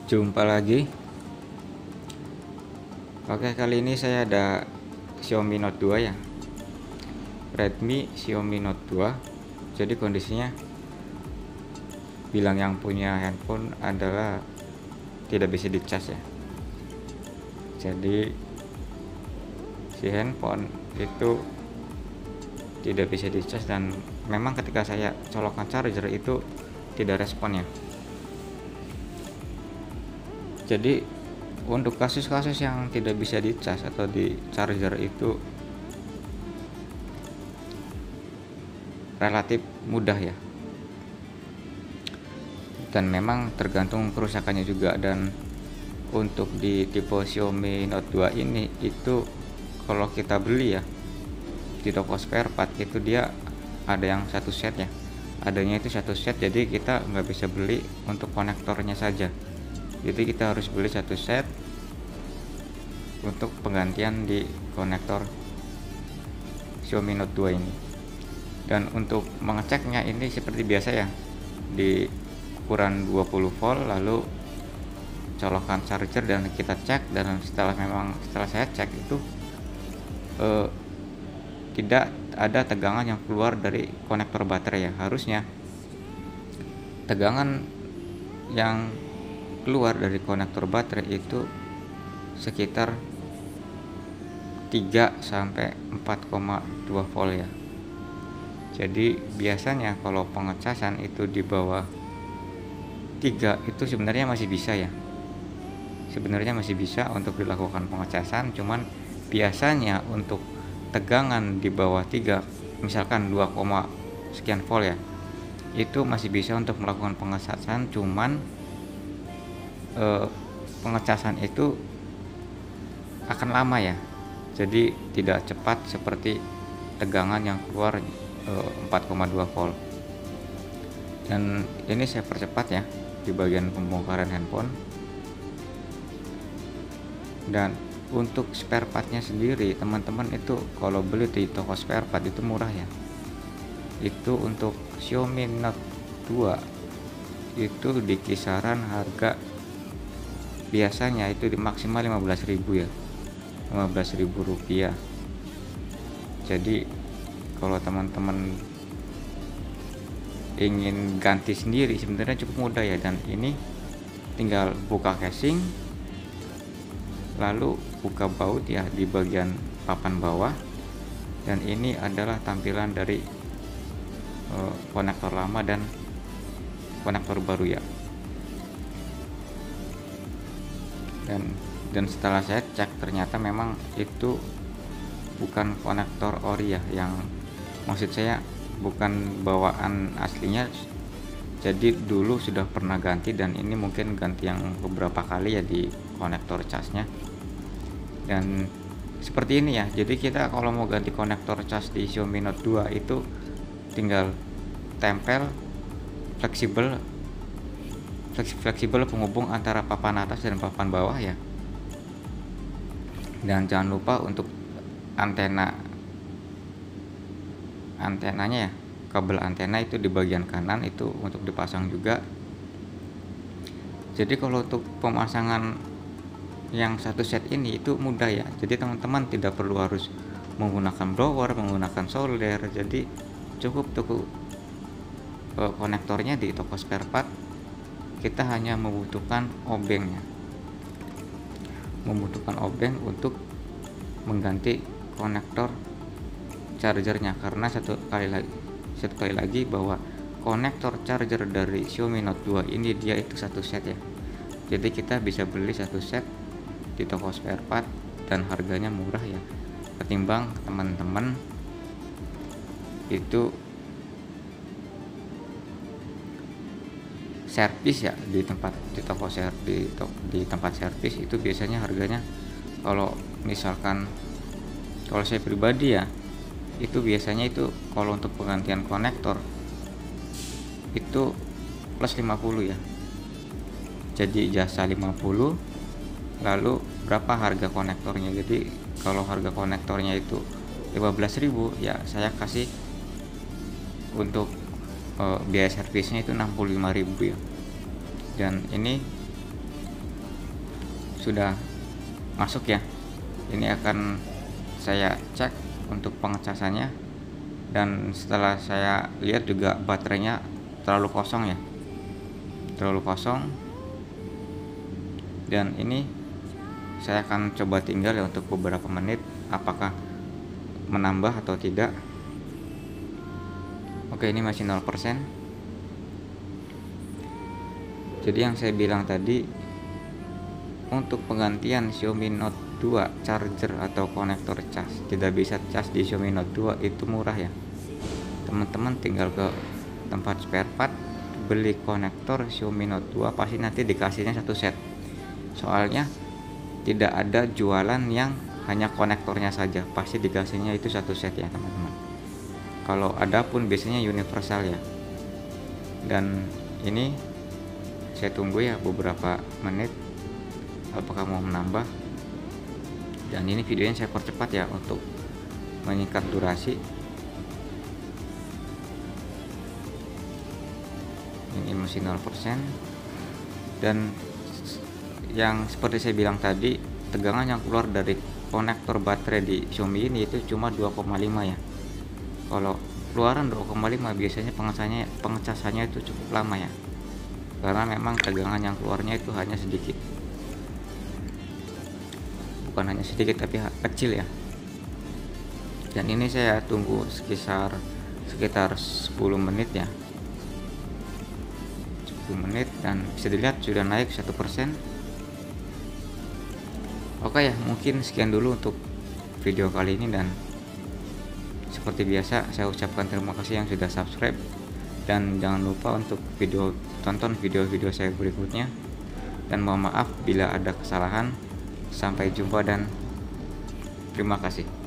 Jumpa lagi. Oke, kali ini saya ada Xiaomi Note 2 ya. Redmi Xiaomi Note 2. Jadi kondisinya bilang yang punya handphone adalah tidak bisa dicas ya. Jadi si handphone itu tidak bisa dicas, dan memang ketika saya colokkan charger itu tidak respon ya. Jadi untuk kasus-kasus yang tidak bisa dicas atau di charger itu relatif mudah ya, dan memang tergantung kerusakannya juga. Dan untuk di tipe Xiaomi Note 2 ini itu kalau kita beli ya di toko spare part itu dia ada yang satu set ya, adanya itu satu set, jadi kita nggak bisa beli untuk konektornya saja. Jadi kita harus beli satu set untuk penggantian di konektor Xiaomi Note 2 ini. Dan untuk mengeceknya ini seperti biasa ya, di ukuran 20 volt, lalu colokan charger dan kita cek. Dan setelah saya cek itu tidak ada tegangan yang keluar dari konektor baterai ya. Harusnya tegangan yang keluar dari konektor baterai itu sekitar 3 sampai 4,2 volt ya. Jadi biasanya kalau pengecasan itu di bawah 3 itu sebenarnya masih bisa ya. Sebenarnya masih bisa untuk dilakukan pengecasan, cuman biasanya untuk tegangan di bawah 3, misalkan 2, sekian volt ya, itu masih bisa untuk melakukan pengecasan, cuman pengecasan itu akan lama ya. Jadi tidak cepat seperti tegangan yang keluar 4,2 volt. Dan ini saya percepat ya di bagian pembongkaran handphone. Dan untuk spare partnya sendiri, teman-teman itu kalau beli di toko spare part itu murah ya. Itu untuk Xiaomi Note 2 itu di kisaran harga biasanya itu di maksimal 15.000 ya, 15.000 rupiah. Jadi kalau teman-teman ingin ganti sendiri sebenarnya cukup mudah ya. Dan ini tinggal buka casing, lalu buka baut ya di bagian papan bawah, dan ini adalah tampilan dari konektor lama dan konektor baru ya. Dan setelah saya cek ternyata memang itu bukan konektor ori ya, yang maksud saya bukan bawaan aslinya. Jadi dulu sudah pernah ganti, dan ini mungkin ganti yang beberapa kali ya di konektor casnya. Dan seperti ini ya, jadi kita kalau mau ganti konektor cas di Xiaomi Note 2 itu tinggal tempel fleksibel penghubung antara papan atas dan papan bawah ya. Dan jangan lupa untuk antenanya ya, kabel antena itu di bagian kanan itu untuk dipasang juga. Jadi kalau untuk pemasangan yang satu set ini itu mudah ya. Jadi teman-teman tidak perlu harus menggunakan blower, menggunakan solder. Jadi cukup tuh konektornya di toko spare part. Kita hanya membutuhkan obengnya, untuk mengganti konektor chargernya. Karena satu kali lagi bahwa konektor charger dari Xiaomi Note 2 ini dia itu satu set ya. Jadi kita bisa beli satu set di toko spare part dan harganya murah ya, ketimbang teman-teman itu servis ya di tempat servis itu biasanya harganya, kalau misalkan kalau saya pribadi ya, itu biasanya itu kalau untuk penggantian konektor itu plus 50 ya. Jadi jasa 50, lalu berapa harga konektornya. Jadi kalau harga konektornya itu 15.000 ya, saya kasih untuk biaya servisnya itu 65.000 ya. Dan ini sudah masuk ya. Ini akan saya cek untuk pengecasannya, dan setelah saya lihat juga baterainya terlalu kosong ya, terlalu kosong. Dan ini saya akan coba tinggal ya untuk beberapa menit, apakah menambah atau tidak. Oke, ini masih 0%. Jadi yang saya bilang tadi, untuk penggantian Xiaomi Note 2 charger atau konektor cas, tidak bisa cas di Xiaomi Note 2 itu murah ya. Teman-teman tinggal ke tempat spare part, beli konektor Xiaomi Note 2, pasti nanti dikasihnya satu set. Soalnya tidak ada jualan yang hanya konektornya saja, pasti dikasihnya itu satu set ya teman-teman. Kalau ada pun biasanya universal ya. Dan ini saya tunggu ya beberapa menit apakah mau menambah. Dan ini videonya saya percepat ya untuk menyingkat durasi. Ini masih 0%. Dan yang seperti saya bilang tadi, tegangan yang keluar dari konektor baterai di Xiaomi ini itu cuma 2,5 ya. Kalau keluaran 2,5 biasanya pengecasannya itu cukup lama ya, karena memang tegangan yang keluarnya itu hanya sedikit, bukan hanya sedikit tapi kecil ya. Dan ini saya tunggu sekitar 10 menit ya, 10 menit, dan bisa dilihat sudah naik 1%. Oke ya, mungkin sekian dulu untuk video kali ini, dan seperti biasa saya ucapkan terima kasih yang sudah subscribe, dan jangan lupa untuk tonton video-video saya berikutnya, dan mohon maaf bila ada kesalahan. Sampai jumpa dan terima kasih.